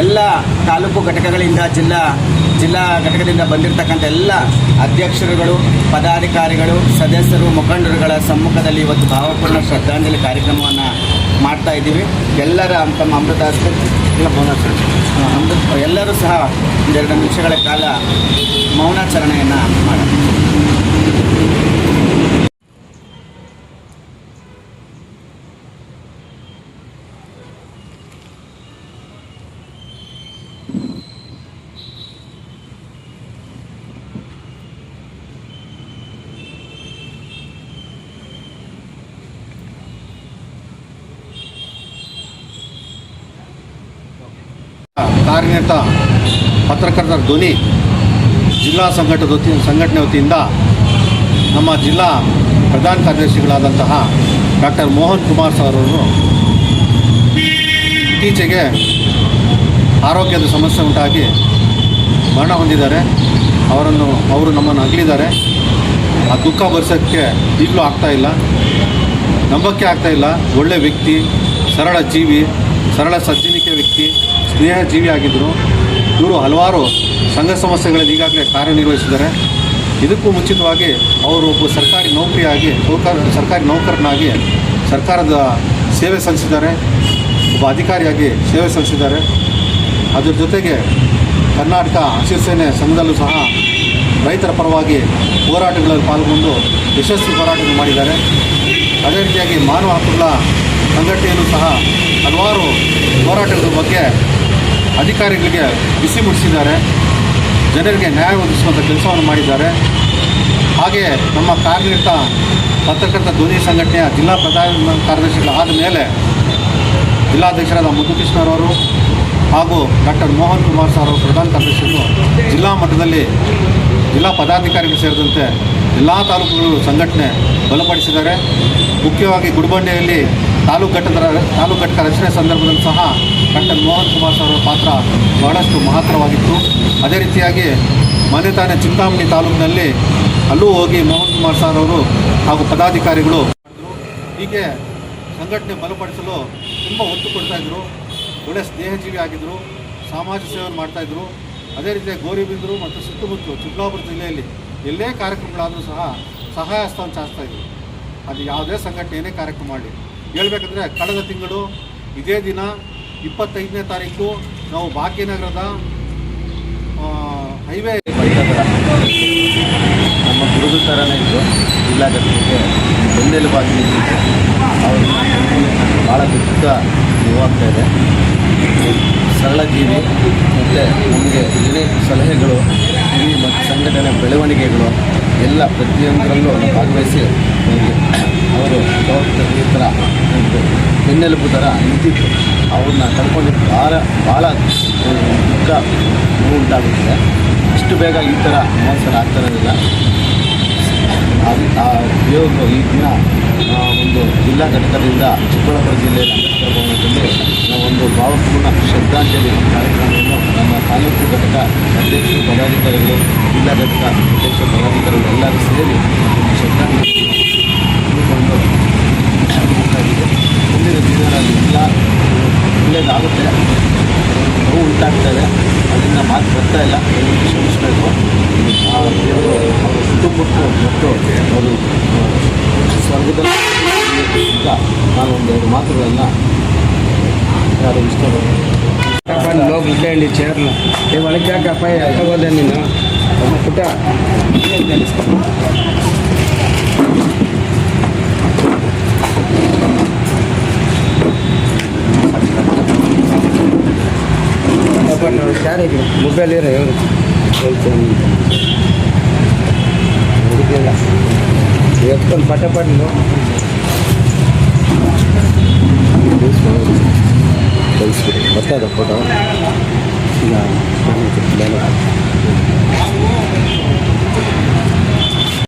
ಎಲ್ಲ ತಾಲೂಕು ಘಟಕಗಳಿಂದ ಜಿಲ್ಲಾ ಘಟಕದಿಂದ ಬಂದಿರತಕ್ಕಂಥ ಎಲ್ಲ ಅಧ್ಯಕ್ಷರುಗಳು, ಪದಾಧಿಕಾರಿಗಳು, ಸದಸ್ಯರು, ಮುಖಂಡರುಗಳ ಸಮ್ಮುಖದಲ್ಲಿ ಇವತ್ತು ಭಾವಪೂರ್ಣ ಶ್ರದ್ಧಾಂಜಲಿ ಕಾರ್ಯಕ್ರಮವನ್ನು ಮಾಡ್ತಾ ಇದ್ದೀವಿ. ಎಲ್ಲರ ತಮ್ಮ ಎಲ್ಲರೂ ಸಹ 2 ನಿಮಿಷಗಳ ಕಾಲ ಮೌನಾಚರಣೆಯನ್ನು ಮಾಡೋಣ. ಕಾರ್ಯನಿರತ ಪತ್ರಕರ್ತರ ಧ್ವನಿ ಜಿಲ್ಲಾ ಸಂಘಟನೆ ವತಿಯಿಂದ ನಮ್ಮ ಜಿಲ್ಲಾ ಪ್ರಧಾನ ಕಾರ್ಯದರ್ಶಿಗಳಾದಂತಹ ಡಾಕ್ಟರ್ ಮೋಹನ್ ಕುಮಾರ್ ಸರ್ ಅವರು ಇತ್ತೀಚೆಗೆ ಆರೋಗ್ಯದ ಸಮಸ್ಯೆ ಉಂಟಾಗಿ ಮರಣ ಹೊಂದಿದ್ದಾರೆ. ಅವರು ನಮ್ಮನ್ನು ಅಗಲಿದ್ದಾರೆ. ಆ ದುಃಖ ಭರಿಸೋಕ್ಕೆ ಈಗಲೂ ಆಗ್ತಾಯಿಲ್ಲ, ನಂಬಕ್ಕೆ ಆಗ್ತಾಯಿಲ್ಲ. ಒಳ್ಳೆಯ ವ್ಯಕ್ತಿ, ಸರಳ ಜೀವಿ, ಸರಳ ಸಜ್ಜನಿಕೆ ವ್ಯಕ್ತಿ, ಸ್ನೇಹ ಜೀವಿ ಆಗಿದ್ದರು. ಇವರು ಹಲವಾರು ಸಂಘ ಸಂಸ್ಥೆಗಳಲ್ಲಿ ಈಗಾಗಲೇ ಕಾರ್ಯನಿರ್ವಹಿಸಿದ್ದಾರೆ. ಇದಕ್ಕೂ ಮುಂಚಿತವಾಗಿ ಅವರು ಒಬ್ಬ ಸರ್ಕಾರಿ ನೌಕರನಾಗಿ ಸರ್ಕಾರದ ಸೇವೆ ಸಲ್ಲಿಸಿದ್ದಾರೆ. ಒಬ್ಬ ಅಧಿಕಾರಿಯಾಗಿ ಸೇವೆ ಸಲ್ಲಿಸಿದ್ದಾರೆ. ಅದರ ಜೊತೆಗೆ ಕರ್ನಾಟಕ ಹಸಿರು ಸೇನೆ ಸಂಘದಲ್ಲೂ ಸಹ ರೈತರ ಪರವಾಗಿ ಹೋರಾಟಗಳಲ್ಲಿ ಪಾಲ್ಗೊಂಡು ಯಶಸ್ವಿ ಹೋರಾಟಗಳು ಮಾಡಿದ್ದಾರೆ. ಅದೇ ರೀತಿಯಾಗಿ ಮಾನವ ಹಕ್ಕುಗಳ ಸಂಘಟನೆಯಲ್ಲೂ ಸಹ ಹಲವಾರು ಹೋರಾಟಗಳ ಬಗ್ಗೆ ಅಧಿಕಾರಿಗಳಿಗೆ ಬಿಸಿ ಮುಟ್ಟಿಸಿದ್ದಾರೆ. ಜನರಿಗೆ ನ್ಯಾಯ ಒದಗಿಸುವಂಥ ಕೆಲಸವನ್ನು ಮಾಡಿದ್ದಾರೆ. ಹಾಗೆ ನಮ್ಮ ಕಾರ್ಯನಿರತ ಪತ್ರಕರ್ತರ ಧ್ವನಿ ಸಂಘಟನೆಯ ಜಿಲ್ಲಾ ಪ್ರಧಾನ ಕಾರ್ಯದರ್ಶಿಗಳಾದ ಮೇಲೆ ಜಿಲ್ಲಾಧ್ಯಕ್ಷರಾದ ಮುದ್ದುಕೃಷ್ಣರವರು ಹಾಗೂ ಡಾಕ್ಟರ್ ಮೋಹನ್ ಕುಮಾರ್ ಸರ್ ಅವರು ಪ್ರಧಾನ ಕಾರ್ಯದರ್ಶಿಗಳು ಜಿಲ್ಲಾ ಮಟ್ಟದಲ್ಲಿ ಜಿಲ್ಲಾ ಪದಾಧಿಕಾರಿಗಳು ಸೇರಿದಂತೆ ಎಲ್ಲ ತಾಲೂಕುಗಳು ಸಂಘಟನೆ ಬಲಪಡಿಸಿದ್ದಾರೆ. ಮುಖ್ಯವಾಗಿ ಗುಡಿಬಂಡೆಯಲ್ಲಿ ತಾಲೂಕು ಘಟಕ ರಚನೆ ಸಂದರ್ಭದಲ್ಲಿ ಸಹ ಡಾಕ್ಟರ್ ಮೋಹನ್ ಕುಮಾರ್ ಸರ್ ಅವರ ಪಾತ್ರ ಬಹಳಷ್ಟು ಮಹತ್ತರವಾಗಿತ್ತು. ಅದೇ ರೀತಿಯಾಗಿ ಮನೆ ತಾನೇ ಚಿಂತಾಮಣಿ ತಾಲೂಕಿನಲ್ಲಿ ಅಲ್ಲೂ ಹೋಗಿ ಮೋಹನ್ ಕುಮಾರ್ ಸರ್ ಅವರು ಹಾಗೂ ಪದಾಧಿಕಾರಿಗಳು ಹೀಗೆ ಸಂಘಟನೆ ಬಲಪಡಿಸಲು ತುಂಬ ಒತ್ತು ಕೊಡ್ತಾಯಿದ್ರು. ಒಳ್ಳೆಯ ಸ್ನೇಹಜೀವಿ ಆಗಿದ್ದರು, ಸಾಮಾಜಿಕ ಸೇವೆಯನ್ನು ಮಾಡ್ತಾಯಿದ್ರು. ಅದೇ ರೀತಿಯಾಗಿ ಗೌರಿಬಿದನೂರು ಮತ್ತು ಸುತ್ತಮುತ್ತಲು ಚಿಕ್ಕಬಳ್ಳಾಪುರ ಜಿಲ್ಲೆಯಲ್ಲಿ ಎಲ್ಲೇ ಕಾರ್ಯಕ್ರಮಗಳಾದರೂ ಸಹ ಸಹಾಯ ಹಸ್ತವನ್ನು ಚಾಚ್ತಾಯಿದ್ರು. ಅದು ಯಾವುದೇ ಸಂಘಟನೆ ಏನೇ ಕಾರ್ಯಕ್ರಮ ಮಾಡಲಿ. ಹೇಳಬೇಕಂದ್ರೆ ಕಳೆದ ತಿಂಗಳು ಇದೇ ದಿನ 25ನೇ ತಾರೀಕು ನಾವು ಭಾಗ್ಯನಗರದ ಹೈವೇ ನಮ್ಮ ಗುರುಗಳ ಥರನೇ ಇದ್ದು ಜಿಲ್ಲಾ ಘಟಕಕ್ಕೆ ಬೆನ್ನೆಲುಬಾಗಿ ನಿಂತಿದ್ದು ಅವ್ರನ್ನ ಭಾಳ ದುಃಖ ನೋವಾಗ್ತಾ ಇದೆ. ಸರಳ ಜೀವಿ ಮತ್ತು ನಮಗೆ ಏನೇ ಸಲಹೆಗಳು ಈ ಮತ್ತು ಸಂಘಟನೆ ಬೆಳವಣಿಗೆಗಳು ಎಲ್ಲ ಪ್ರತಿಯೊಂದರಲ್ಲೂ ಭಾಗವಹಿಸಿ ಅವರು ಈ ಥರ ಬೆನ್ನೆಲುಬು ಥರ ನಿಂತಿತ್ತು. ಅವ್ರನ್ನ ಕಳ್ಕೊಂಡಿದ್ದು ಭಾಳ ದುಃಖ ನೋವು ಉಂಟಾಗುತ್ತದೆ. ಇಷ್ಟು ಬೇಗ ಈ ಥರ ಮೋಸ ಆಗ್ತಿರೋದಿಲ್ಲ. ದೇವರು ಈ ದಿನ ಒಂದು ಜಿಲ್ಲಾ ಘಟಕದಿಂದ ಚಿಕ್ಕಬಳ್ಳಾಪುರ ಜಿಲ್ಲೆಯ ಅಂಬೇಡ್ಕರ್ ಭವನದಲ್ಲಿ ಒಂದು ಭಾವಪೂರ್ಣ ಶ್ರದ್ಧಾಂಜಲಿ ಕಾರ್ಯಕ್ರಮವನ್ನು ನಮ್ಮ ತಾಲೂಕು ಘಟಕ ಅಧ್ಯಕ್ಷರು, ಪದಾಧಿಕಾರಿಗಳು, ಜಿಲ್ಲಾ ಘಟಕ ಅಧ್ಯಕ್ಷ ಪದಾಧಿಕಾರಿಗಳು ಎಲ್ಲರೂ ಸೇರಿ ಒಂದು ಶ್ರದ್ಧಾಂಜಲಿ ಹಮ್ಮಿಕೊಂಡು ಮುಂದಿನ ದಿನಗಳಲ್ಲಿ ಎಲ್ಲ ಒಳ್ಳೆಯದಾಗುತ್ತೆ. ನೋವು ಉಂಟಾಗ್ತಾಯಿದೆ, ಅದರಿಂದ ಮಾತು ಬರ್ತಾ ಇಲ್ಲ. ದಯವಿಟ್ಟು ಶ್ರಮಿಸಬೇಕು. ದೇವರು ಅವರ ಕುಟುಂಬಕ್ಕೂ ಮತ್ತು ಅವರು ಸ್ವರ್ಗದಲ್ಲಿ ನಾನು 2 ಮಾತುಗಳನ್ನು ಯಾರು ಇಷ್ಟಪಡ್ತೀನಿ. ಲೋಗ್ ಇಡ್ಲಿ ಚೇರ್ನ ಒಳಗೆ ಯಾಕಪ್ಪ ತಗೋದೆ ನೀನು ಪುಟ್ಟ ಯಾರಿಗೆ ಮೊಬೈಲ್ ಇರೋ ಹುಡುಗಿಲ್ಲ ಎತ್ಕೊಂಡು ಪಟಪಟ್ಟು ಕಳಿಸ್ಬಿಡಿ ಬರ್ತದ ಫೋಟೋ ಈಗ